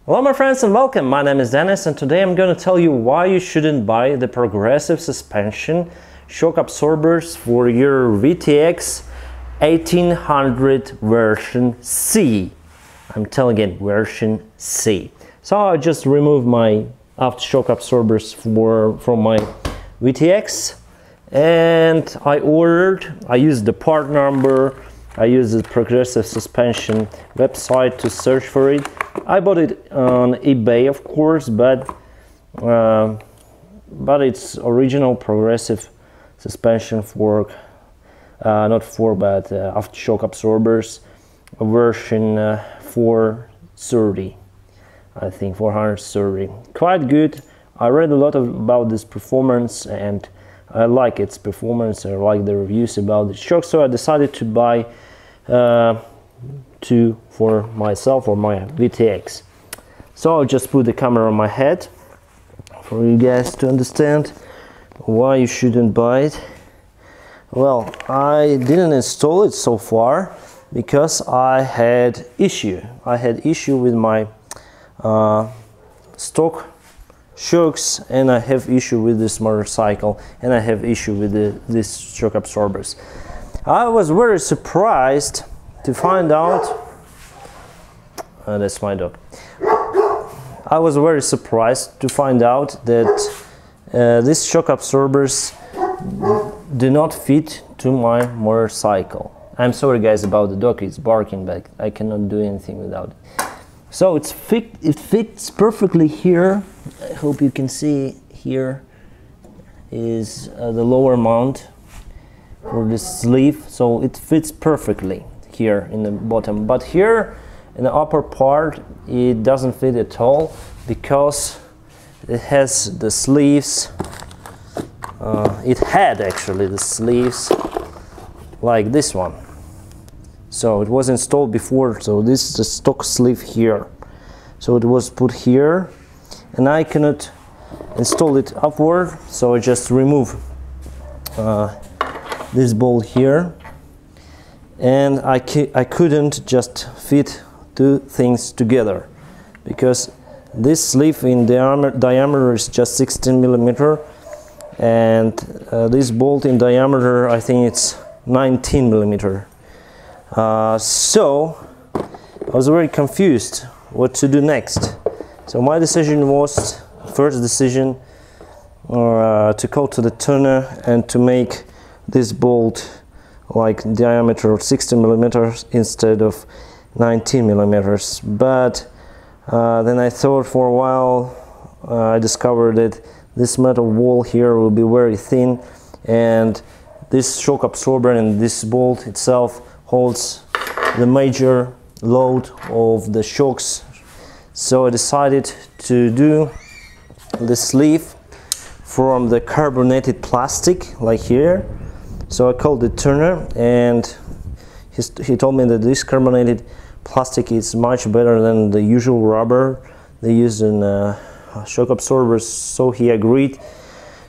Hello my friends and welcome, my name is Dennis and today I'm going to tell you why you shouldn't buy the Progressive Suspension shock absorbers for your VTX 1800 version C. I'm telling it, version C. So I just removed my aftershock absorbers from my VTX and I used the part number, I used the Progressive Suspension website to search for it. I bought it on eBay, of course, but it's original Progressive Suspension fork, aftershock absorbers, version 430, I think 430. Quite good. I read a lot about this performance and I like its performance. I like the reviews about the shock, so I decided to buy two for myself or my VTX. So I'll just put the camera on my head for you guys to understand why you shouldn't buy it. Well, I didn't install it so far because I had issue with my stock shocks, and I have issue with this motorcycle, and I have issue with these shock absorbers. I was very surprised to find out that's my dog. I was very surprised to find out that these shock absorbers do not fit to my motorcycle. I'm sorry guys about the dog, it's barking, but I cannot do anything without it. So it fits perfectly here. I hope you can see here is the lower mount for the sleeve, so it fits perfectly here in the bottom, but here in the upper part it doesn't fit at all because it has the sleeves. It had actually the sleeves like this one. So it was installed before, so this is the stock sleeve here. So it was put here and I cannot install it upward, so I just remove this bolt here, and I couldn't just fit two things together because this sleeve in diameter is just 16 millimeter, and this bolt in diameter I think it's 19 millimeter. So I was very confused what to do next. So my decision was, first decision, to go to the tuner and to make this bolt like diameter of 16 millimeters instead of 19 millimeters. But then I thought for a while, I discovered that this metal wall here will be very thin, and this shock absorber and this bolt itself holds the major load of the shocks. So I decided to do the sleeve from the carbonated plastic like here. So I called the turner and he told me that this carbonated plastic is much better than the usual rubber they use in shock absorbers, so he agreed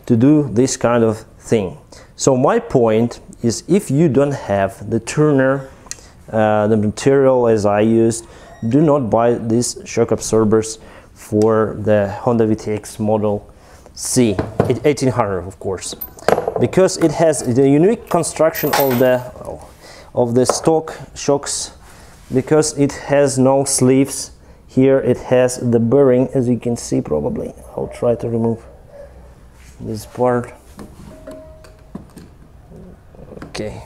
to do this kind of thing. So my point is, if you don't have the turner, the material as I used, do not buy these shock absorbers for the Honda VTX model C 1800, of course, because it has the unique construction of the stock shocks, because it has no sleeves. Here it has the bearing, as you can see probably. I'll try to remove this part. Okay,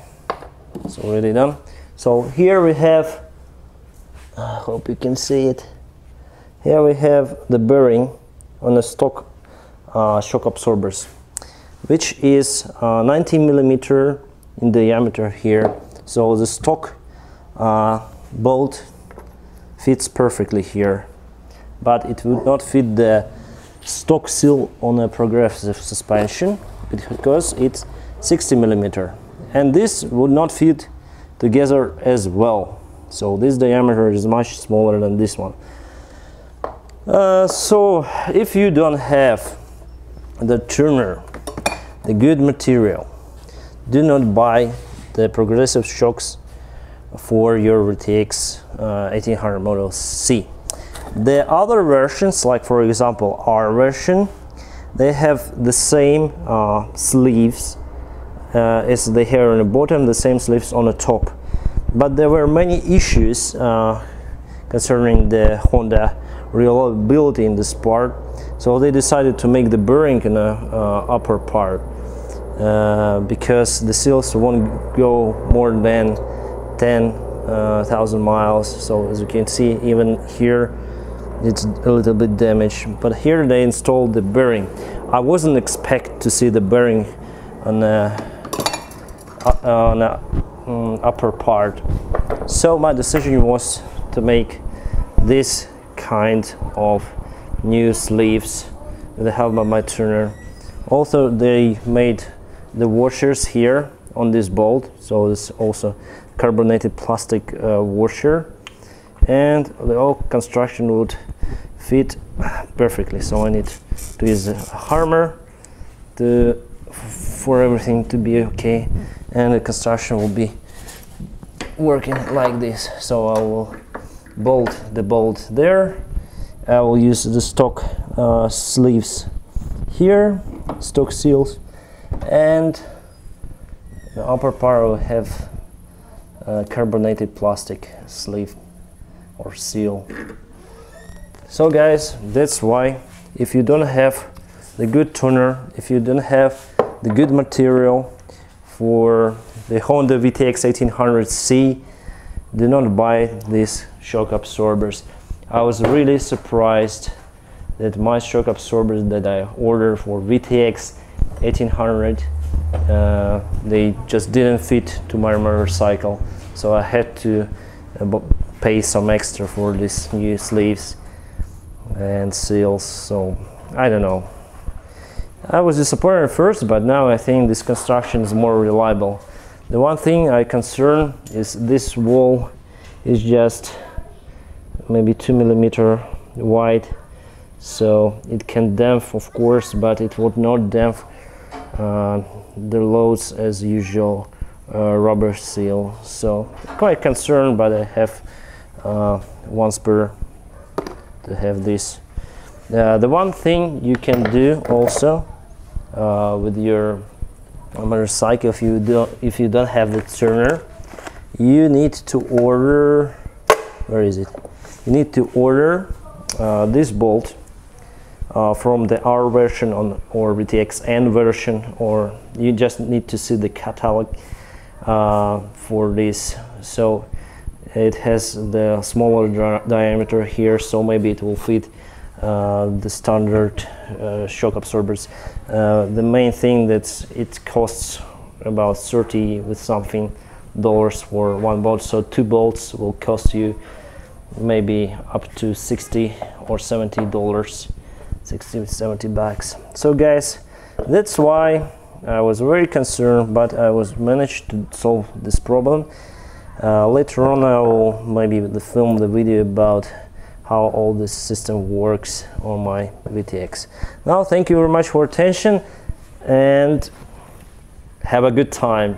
it's already done. So here we have, I hope you can see it, here we have the bearing on the stock shock absorbers, which is 19 millimeter in diameter here. So the stock bolt fits perfectly here, but it would not fit the stock seal on a Progressive Suspension because it's 60 millimeter, and this would not fit together as well. So this diameter is much smaller than this one. So if you don't have the turner, the good material, do not buy the Progressive shocks for your VTX 1800 model C. The other versions, like for example R version, they have the same sleeves as they have on the bottom, the same sleeves on the top. But there were many issues concerning the Honda reliability in this part, so they decided to make the bearing in the upper part because the seals won't go more than 10,000 miles. So as you can see, even here it's a little bit damaged, but here they installed the bearing. I wasn't expect to see the bearing on the upper part, so my decision was to make this kind of new sleeves with the help of my tuner. Also, they made the washers here on this bolt, so it's also carbonated plastic washer, and the whole construction would fit perfectly. So I need to use a hammer for everything to be okay, and the construction will be working like this. So I will bolt the bolt there. I will use the stock sleeves here, stock seals, and the upper part will have carbonated plastic sleeve or seal. So guys, that's why if you don't have the good tuner, if you don't have the good material for the Honda VTX1800C, do not buy these shock absorbers. I was really surprised that my shock absorbers that I ordered for VTX1800 they just didn't fit to my motorcycle, so I had to pay some extra for these new sleeves and seals. So I don't know, I was disappointed at first, but now I think this construction is more reliable. The one thing I concern is this wall is just maybe 2 millimeter wide, so it can damp, of course, but it would not damp the loads as usual rubber seal. So quite concerned, but I have one spare to have this. The one thing you can do also with your motorcycle, if you don't have the tuner, you need to order, where is it? You need to order this bolt from the R version or VTXN version, or you just need to see the catalog for this. So it has the smaller diameter here, so maybe it will fit the standard shock absorbers. The main thing that it costs about 30 with something dollars for one bolt, so 2 bolts will cost you maybe up to 60 or 70 dollars, 60-70 bucks. So guys, that's why I was very concerned, but I managed to solve this problem. Later on I will maybe film the video about how all this system works on my VTX. Now, thank you very much for attention and have a good time.